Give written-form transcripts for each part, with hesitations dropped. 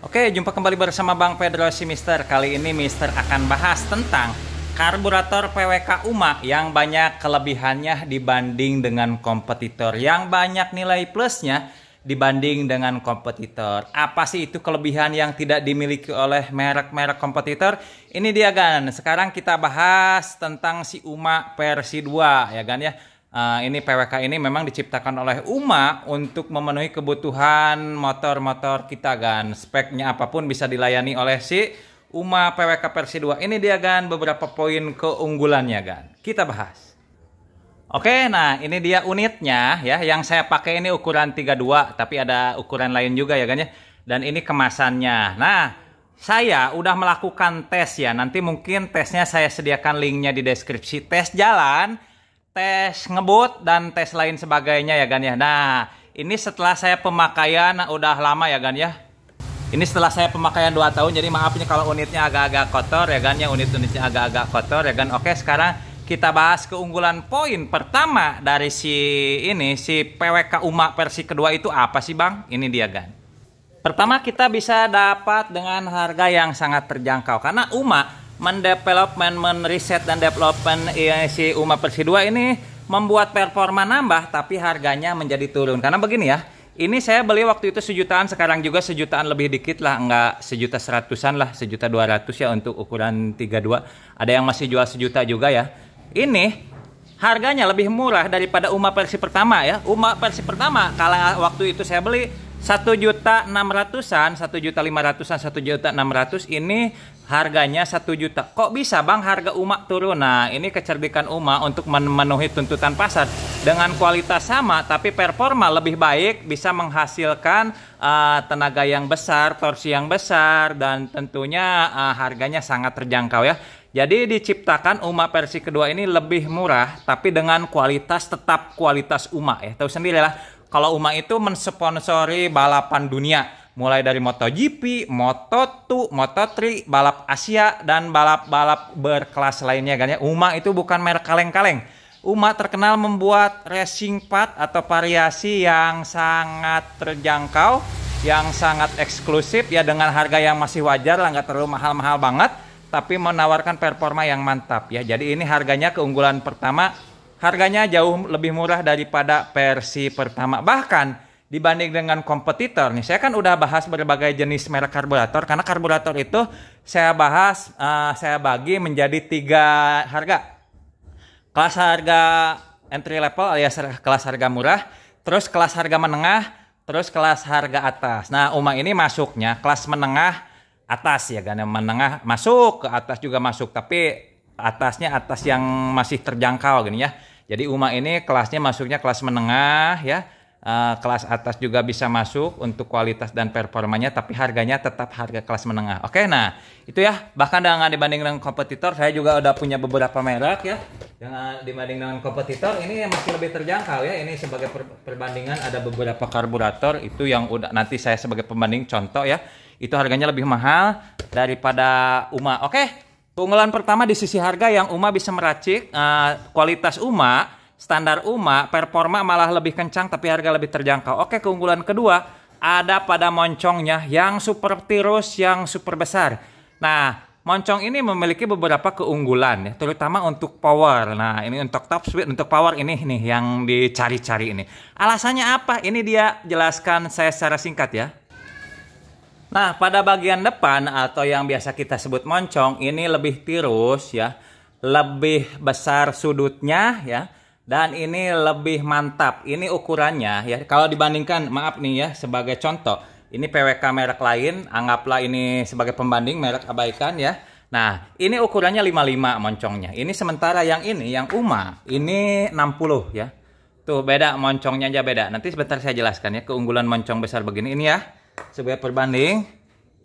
Oke, jumpa kembali bersama Bang Pedro si Mister. Kali ini Mister akan bahas tentang karburator PWK UMA yang banyak kelebihannya dibanding dengan kompetitor, yang banyak nilai plusnya dibanding dengan kompetitor. Apa sih itu kelebihan yang tidak dimiliki oleh merek-merek kompetitor? Ini dia Gan. Sekarang kita bahas tentang si UMA versi 2 ya Gan ya. Ini PWK ini memang diciptakan oleh UMA untuk memenuhi kebutuhan motor-motor kita Gan. Speknya apapun bisa dilayani oleh si UMA PWK versi 2. Ini dia Gan beberapa poin keunggulannya Gan. Kita bahas. Oke, nah ini dia unitnya ya. Yang saya pakai ini ukuran 32, tapi ada ukuran lain juga ya Gan ya. Dan ini kemasannya. Nah, saya udah melakukan tes ya. Nanti mungkin tesnya saya sediakan linknya di deskripsi. Tes jalan, tes ngebut, dan tes lain sebagainya ya Gan ya. Nah, ini setelah saya pemakaian udah lama ya Gan ya. Ini setelah saya pemakaian 2 tahun, jadi maaf nih kalau unitnya agak-agak kotor ya Gan ya. Unit-unitnya agak-agak kotor ya Gan. Oke, sekarang kita bahas keunggulan poin pertama dari si PWK UMA versi kedua itu apa sih Bang? Ini dia Gan. Pertama, kita bisa dapat dengan harga yang sangat terjangkau karena UMA riset dan development si UMA versi 2 ini membuat performa nambah tapi harganya menjadi turun. Karena begini ya, ini saya beli waktu itu sejutaan, sekarang juga sejutaan lebih dikit lah, enggak sejuta seratusan lah, 1.200.000 ya untuk ukuran 32. Ada yang masih jual sejuta juga ya. Ini harganya lebih murah daripada UMA versi pertama ya. UMA versi pertama kalau waktu itu saya beli 1.600.000-an, 1.500.000-an, 1.600.000, ini harganya 1 juta. Kok bisa Bang harga UMA turun? Nah, ini kecerdikan UMA untuk memenuhi tuntutan pasar. Dengan kualitas sama tapi performa lebih baik, bisa menghasilkan tenaga yang besar, torsi yang besar, dan tentunya harganya sangat terjangkau ya. Jadi diciptakan UMA versi kedua ini lebih murah tapi dengan kualitas tetap kualitas UMA ya. Tahu sendirilah. Kalau UMA itu mensponsori balapan dunia, mulai dari MotoGP, Moto2, Moto3, balap Asia, dan balap-balap berkelas lainnya kan ya. UMA itu bukan merek kaleng-kaleng. UMA terkenal membuat racing part atau variasi yang sangat terjangkau, yang sangat eksklusif ya, dengan harga yang masih wajar lah, nggak terlalu mahal-mahal banget, tapi menawarkan performa yang mantap ya. Jadi ini harganya keunggulan pertama. Harganya jauh lebih murah daripada versi pertama. Bahkan dibanding dengan kompetitor nih, saya kan udah bahas berbagai jenis merek karburator. Karena karburator itu saya bahas, saya bagi menjadi 3 harga. Kelas harga entry level alias kelas harga murah, terus kelas harga menengah, terus kelas harga atas. Nah, UMA ini masuknya kelas menengah atas ya kan. Menengah masuk, ke atas juga masuk, tapi atasnya atas yang masih terjangkau gini ya. Jadi UMA ini kelasnya masuknya kelas menengah ya. Kelas atas juga bisa masuk untuk kualitas dan performanya, tapi harganya tetap harga kelas menengah. Oke, nah itu ya. Bahkan dengan dibanding dengan kompetitor, saya juga udah punya beberapa merek ya. Dengan dibanding dengan kompetitor ini masih lebih terjangkau ya. Ini sebagai perbandingan ada beberapa karburator itu yang udah nanti saya sebagai pembanding contoh ya. Itu harganya lebih mahal daripada UMA. Oke. Keunggulan pertama di sisi harga yang UMA bisa meracik, kualitas UMA, standar UMA, performa malah lebih kencang tapi harga lebih terjangkau. Oke, keunggulan kedua ada pada moncongnya yang super tirus, yang super besar. Nah, moncong ini memiliki beberapa keunggulan ya, terutama untuk power. Nah, ini untuk top speed, untuk power ini nih yang dicari-cari ini. Alasannya apa? Ini dia jelaskan saya secara singkat ya. Nah, pada bagian depan atau yang biasa kita sebut moncong ini lebih tirus ya, lebih besar sudutnya ya, dan ini lebih mantap. Ini ukurannya ya, kalau dibandingkan, maaf nih ya, sebagai contoh, ini PWK merek lain, anggaplah ini sebagai pembanding merek abaikan ya. Nah, ini ukurannya 55 moncongnya. Ini sementara yang ini, yang UMA, ini 60 ya. Tuh beda, moncongnya aja beda. Nanti sebentar saya jelaskan ya keunggulan moncong besar begini. Ini ya. Sebagai perbanding,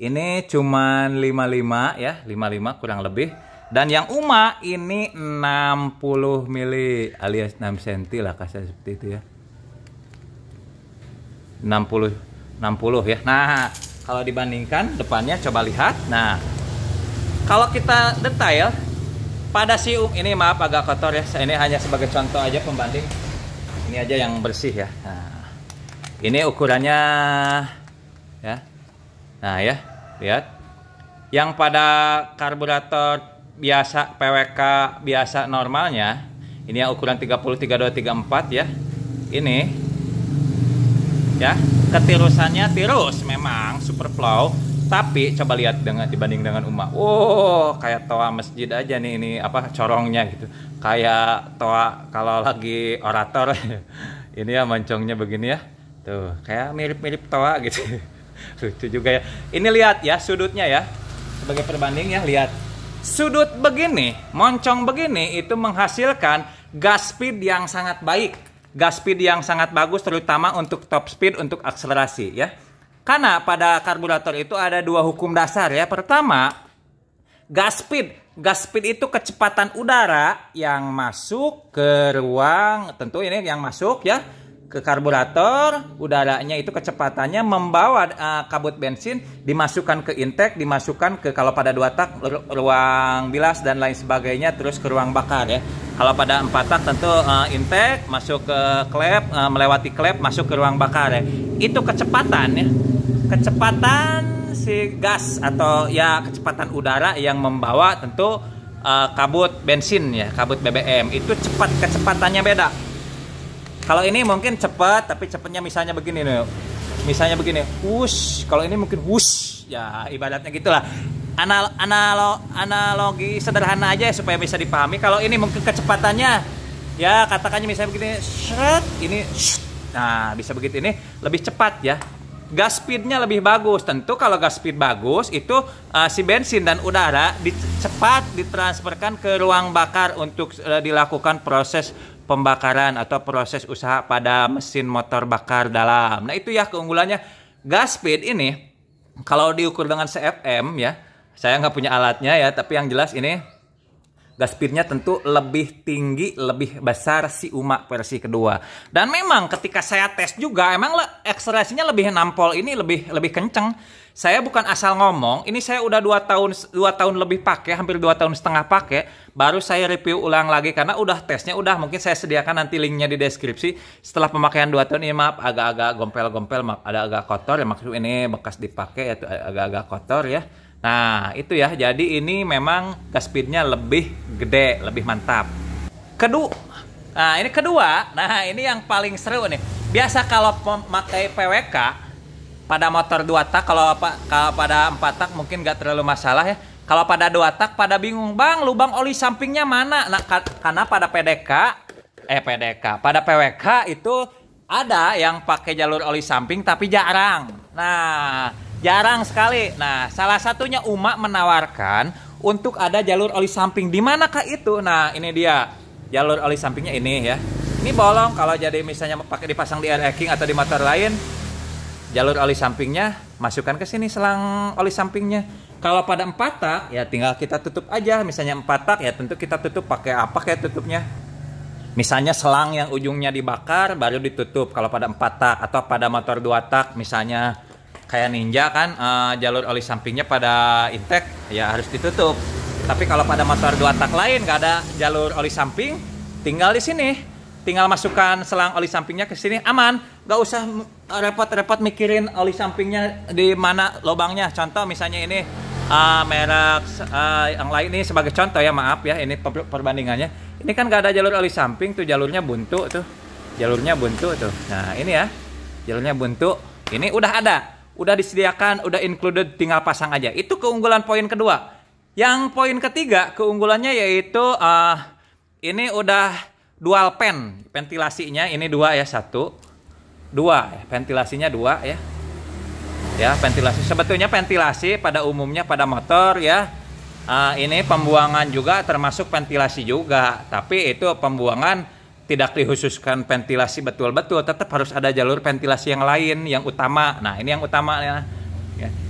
ini cuman 55 ya, 55 kurang lebih. Dan yang UMA ini 60 mili alias 6 cm lah kasar seperti itu ya. 60 ya. Nah, kalau dibandingkan depannya coba lihat. Nah, kalau kita detail pada si ini maaf agak kotor ya. Ini hanya sebagai contoh aja pembanding. Ini aja yang bersih ya. Nah, ini ukurannya ya. Nah ya, lihat. Yang pada karburator biasa PWK biasa normalnya, ini yang ukuran 30, 32, 34 ya. Ini ya, ketirusannya tirus memang Superflow, tapi coba lihat dibanding dengan Uma. Oh, kayak toa masjid aja nih, ini apa corongnya gitu. Kayak toa kalau lagi orator. Ini ya moncongnya begini ya. Tuh, kayak mirip-mirip toa gitu. Lucu juga ya. Ini lihat ya sudutnya ya. Sebagai perbanding ya, lihat. Sudut begini, moncong begini itu menghasilkan gas speed yang sangat baik. Gas speed yang sangat bagus terutama untuk top speed, untuk akselerasi ya. Karena pada karburator itu ada dua hukum dasar ya. Pertama, gas speed. Gas speed itu kecepatan udara yang masuk ke ruang, tentu ini yang masuk ya, ke karburator. Udaranya itu kecepatannya membawa kabut bensin dimasukkan ke intake, dimasukkan ke, kalau pada 2 tak ruang bilas dan lain sebagainya, terus ke ruang bakar ya. Kalau pada 4 tak tentu intake masuk ke klep, melewati klep masuk ke ruang bakar ya. Itu kecepatan ya. Kecepatan si gas atau ya kecepatan udara yang membawa tentu kabut bensin ya, kabut BBM itu cepat, kecepatannya beda. Kalau ini mungkin cepat, tapi cepatnya misalnya begini nih, misalnya begini, wush. Kalau ini mungkin wush, ya ibaratnya gitulah. Analogi sederhana aja supaya bisa dipahami. Kalau ini mungkin kecepatannya, ya katakannya misalnya begini, shred, ini, nah bisa begitu, ini lebih cepat ya. Gas speednya lebih bagus. Tentu kalau gas speed bagus itu si bensin dan udara cepat ditransferkan ke ruang bakar untuk dilakukan proses pembakaran atau proses usaha pada mesin motor bakar dalam. Nah itu ya keunggulannya gas speed ini. Kalau diukur dengan CFM ya, saya nggak punya alatnya ya, tapi yang jelas ini gas speednya tentu lebih tinggi, lebih besar si Uma versi kedua. Dan memang ketika saya tes juga, emang akselerasinya lebih nampol, ini lebih kenceng. Saya bukan asal ngomong, ini saya udah 2 tahun lebih pakai, hampir 2,5 tahun pakai, baru saya review ulang lagi karena udah tesnya udah, mungkin saya sediakan nanti linknya di deskripsi. Setelah pemakaian 2 tahun ini, maaf agak-agak gompel-gompel, maaf ada agak kotor ya, maksud ini bekas dipakai atau agak-agak kotor ya. Nah itu ya, jadi ini memang gas speednya lebih gede, lebih mantap. Nah ini kedua, nah ini yang paling seru nih. Biasa kalau memakai PWK pada motor 2 tak, kalau pada 4 tak mungkin nggak terlalu masalah ya. Kalau pada 2 tak pada bingung, bang lubang oli sampingnya mana? Nah karena pada pada PWK itu ada yang pakai jalur oli samping tapi jarang. Nah jarang sekali. Nah, salah satunya Uma menawarkan untuk ada jalur oli samping. Di manakah itu? Nah, ini dia. Jalur oli sampingnya ini ya. Ini bolong kalau jadi misalnya pakai dipasang di air king atau di motor lain. Jalur oli sampingnya masukkan ke sini selang oli sampingnya. Kalau pada 4 tak ya tinggal kita tutup aja. Misalnya 4 tak ya tentu kita tutup pakai apa kayak tutupnya. Misalnya selang yang ujungnya dibakar baru ditutup kalau pada 4 tak, atau pada motor 2 tak misalnya kayak Ninja kan jalur oli sampingnya pada intake ya harus ditutup. Tapi kalau pada motor 2 tak lain nggak ada jalur oli samping, tinggal di sini, tinggal masukkan selang oli sampingnya ke sini, aman, nggak usah repot-repot mikirin oli sampingnya di mana lubangnya. Contoh misalnya ini merek yang lain ini sebagai contoh ya, maaf ya, ini perbandingannya. Ini kan nggak ada jalur oli samping tuh, jalurnya buntu tuh, jalurnya buntu tuh. Nah ini ya, jalurnya buntu, ini udah ada. Udah disediakan, udah included, tinggal pasang aja. Itu keunggulan poin kedua. Yang poin ketiga, keunggulannya yaitu ini udah dual fan, ventilasinya ini 2 ya, 1, 2 ya, ventilasinya 2 ya. Ya, ventilasi. Sebetulnya ventilasi pada umumnya pada motor ya. Ini pembuangan juga termasuk ventilasi juga, tapi itu pembuangan tidak dikhususkan ventilasi betul-betul, tetap harus ada jalur ventilasi yang lain yang utama. Nah ini yang utama ya.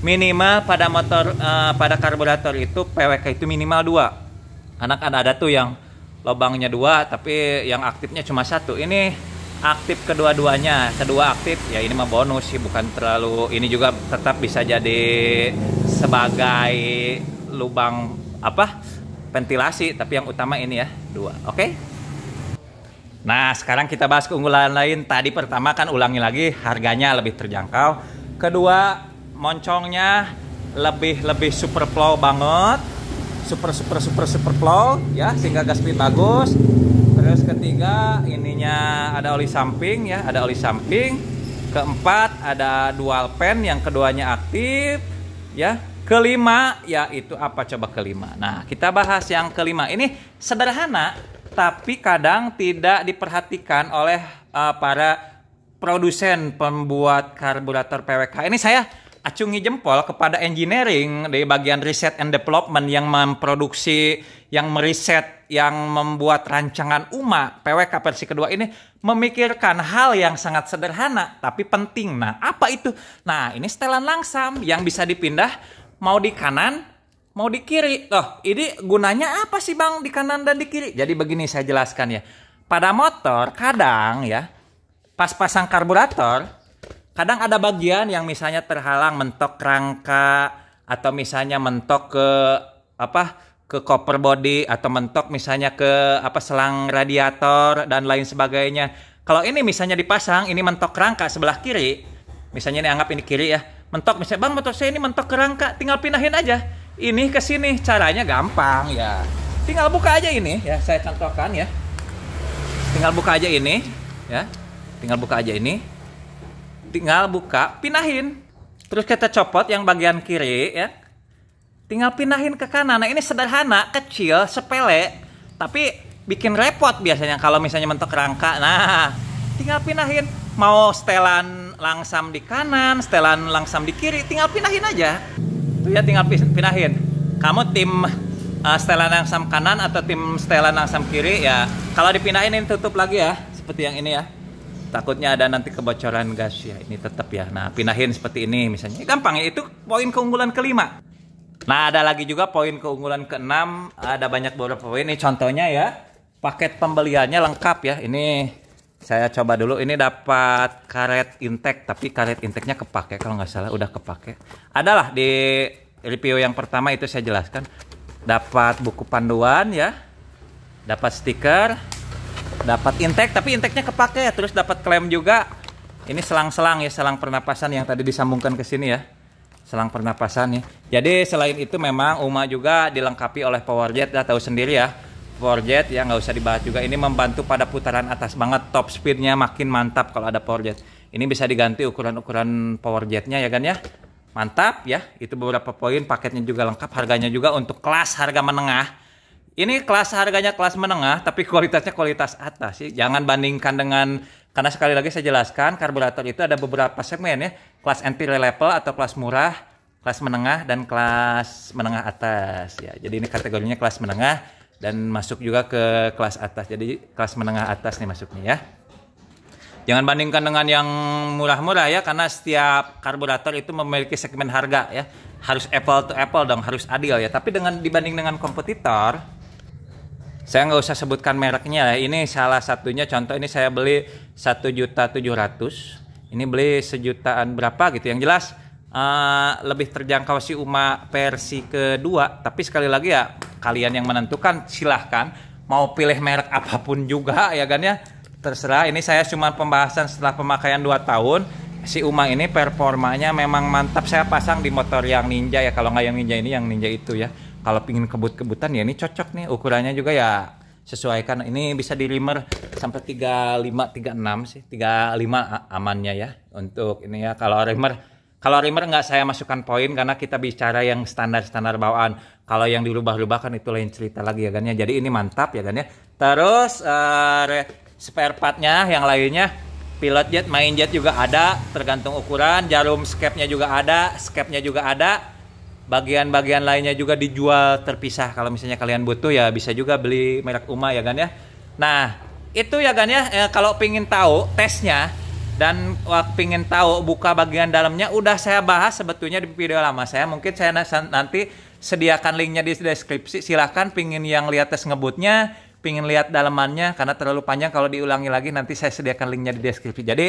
Minimal pada motor pada karburator itu PWK itu minimal 2. Karena kan ada tuh yang lubangnya 2 tapi yang aktifnya cuma 1. Ini aktif kedua-duanya, kedua aktif ya, ini mah bonus sih, bukan terlalu, ini juga tetap bisa jadi sebagai lubang apa ventilasi, tapi yang utama ini ya 2. Oke? Nah sekarang kita bahas keunggulan lain. Tadi pertama kan ulangi lagi, harganya lebih terjangkau. Kedua moncongnya lebih super flow banget, super flow ya, sehingga gas speed bagus. Terus ketiga ininya ada oli samping ya, ada oli samping. Keempat ada dual pan yang keduanya aktif ya. Kelima ya itu apa coba kelima. Nah kita bahas yang kelima, ini sederhana tapi kadang tidak diperhatikan oleh para produsen pembuat karburator PWK. Ini saya acungi jempol kepada engineering di bagian research and development yang memproduksi, yang meriset, yang membuat rancangan UMA PWK versi kedua ini, memikirkan hal yang sangat sederhana tapi penting. Nah, apa itu? Nah, ini setelan langsam yang bisa dipindah mau di kanan, mau di kiri. Loh, ini gunanya apa sih Bang di kanan dan di kiri? Jadi begini saya jelaskan ya. Pada motor kadang ya, pas pasang karburator, kadang ada bagian yang misalnya terhalang mentok rangka atau misalnya mentok ke koper body atau mentok misalnya ke selang radiator dan lain sebagainya. Kalau ini misalnya dipasang, ini mentok rangka sebelah kiri, misalnya ini anggap ini kiri ya, mentok misalnya Bang motor saya ini mentok ke rangka, tinggal pindahin aja ini ke sini. Caranya gampang ya, tinggal buka aja ini ya, saya contohkan ya, tinggal buka aja ini ya. Tinggal buka aja ini, tinggal buka, pindahin, terus kita copot yang bagian kiri ya, tinggal pindahin ke kanan. Nah ini sederhana, kecil, sepele, tapi bikin repot biasanya kalau misalnya mentok rangka. Nah tinggal pindahin, mau setelan langsam di kanan, setelan langsam di kiri, tinggal pindahin aja. Tuh ya, tinggal pindahin. Kamu tim setelan langsam kanan atau tim setelan langsam kiri ya, kalau dipindahin ini tutup lagi ya, seperti yang ini ya. Takutnya ada nanti kebocoran gas ya, ini tetap ya. Nah pindahin seperti ini misalnya, gampang ya. Itu poin keunggulan kelima. Nah ada lagi juga poin keunggulan keenam, ada banyak beberapa poin. Ini contohnya ya, paket pembeliannya lengkap ya. Ini saya coba dulu, ini dapat karet intake, tapi karet intake-nya kepake kalau nggak salah, udah kepake. Adalah di review yang pertama itu saya jelaskan, dapat buku panduan ya, dapat stiker, dapat intake, tapi intake-nya kepake, terus dapat klem juga. Ini selang-selang ya, selang pernapasan yang tadi disambungkan ke sini ya, selang pernapasan ya. Jadi selain itu memang UMA juga dilengkapi oleh power jet, ya tahu sendiri ya, power jet ya nggak usah dibahas juga. Ini membantu pada putaran atas banget, top speednya makin mantap kalau ada power jet. Ini bisa diganti ukuran-ukuran power jetnya ya kan ya, mantap ya. Itu beberapa poin, paketnya juga lengkap, harganya juga untuk kelas harga menengah. Ini kelas harganya kelas menengah, tapi kualitasnya kualitas atas sih. Jangan bandingkan dengan, karena sekali lagi saya jelaskan, karburator itu ada beberapa segmen ya. Kelas entry level atau kelas murah, kelas menengah, dan kelas menengah atas ya. Jadi ini kategorinya kelas menengah dan masuk juga ke kelas atas. Jadi kelas menengah atas nih masuknya ya. Jangan bandingkan dengan yang murah-murah ya, karena setiap karburator itu memiliki segmen harga ya. Harus apple to apple dong, harus adil ya. Tapi dibanding dengan kompetitor, saya nggak usah sebutkan mereknya ya. Ini salah satunya contoh, ini saya beli 1.700.000. Ini beli sejutaan berapa gitu. Yang jelas lebih terjangkau si UMA versi kedua. Tapi sekali lagi ya, kalian yang menentukan, silahkan. Mau pilih merek apapun juga ya kan ya. Terserah, ini saya cuma pembahasan setelah pemakaian 2 tahun. Si UMA ini performanya memang mantap. Saya pasang di motor yang Ninja ya. Kalau nggak yang Ninja ini, yang Ninja itu ya. Kalau pingin kebut-kebutan ya ini cocok nih, ukurannya juga ya sesuaikan. Ini bisa di rimmer sampai 35, 36 sih, 35 amannya ya untuk ini ya. Kalau rimmer nggak saya masukkan poin karena kita bicara yang standar bawaan. Kalau yang dirubah-rubah kan itu lain cerita lagi ya kan ya. Jadi ini mantap ya kan ya. Terus spare partnya yang lainnya, pilot jet, main jet juga ada, tergantung ukuran. Jarum skepnya juga ada, skepnya juga ada. Bagian-bagian lainnya juga dijual terpisah. Kalau misalnya kalian butuh ya bisa juga beli merek UMA ya kan ya. Nah itu ya kan ya, kalau pingin tahu tesnya dan pingin tahu buka bagian dalamnya, udah saya bahas sebetulnya di video lama saya. Mungkin saya nanti sediakan linknya di deskripsi. Silahkan pingin yang lihat tes ngebutnya, pingin lihat dalamannya, karena terlalu panjang kalau diulangi lagi, nanti saya sediakan linknya di deskripsi. Jadi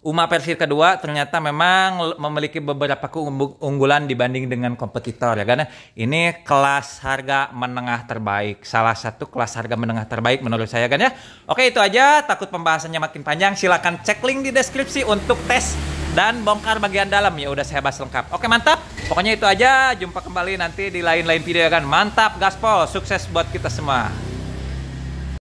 UMA versi kedua ternyata memang memiliki beberapa keunggulan dibanding dengan kompetitor ya kan. Ini kelas harga menengah terbaik, salah satu kelas harga menengah terbaik menurut saya kan ya. Oke, itu aja, takut pembahasannya makin panjang, silakan cek link di deskripsi untuk tes dan bongkar bagian dalam ya udah saya bahas lengkap. Oke, mantap. Pokoknya itu aja. Jumpa kembali nanti di lain-lain video kan. Mantap gaspol. Sukses buat kita semua.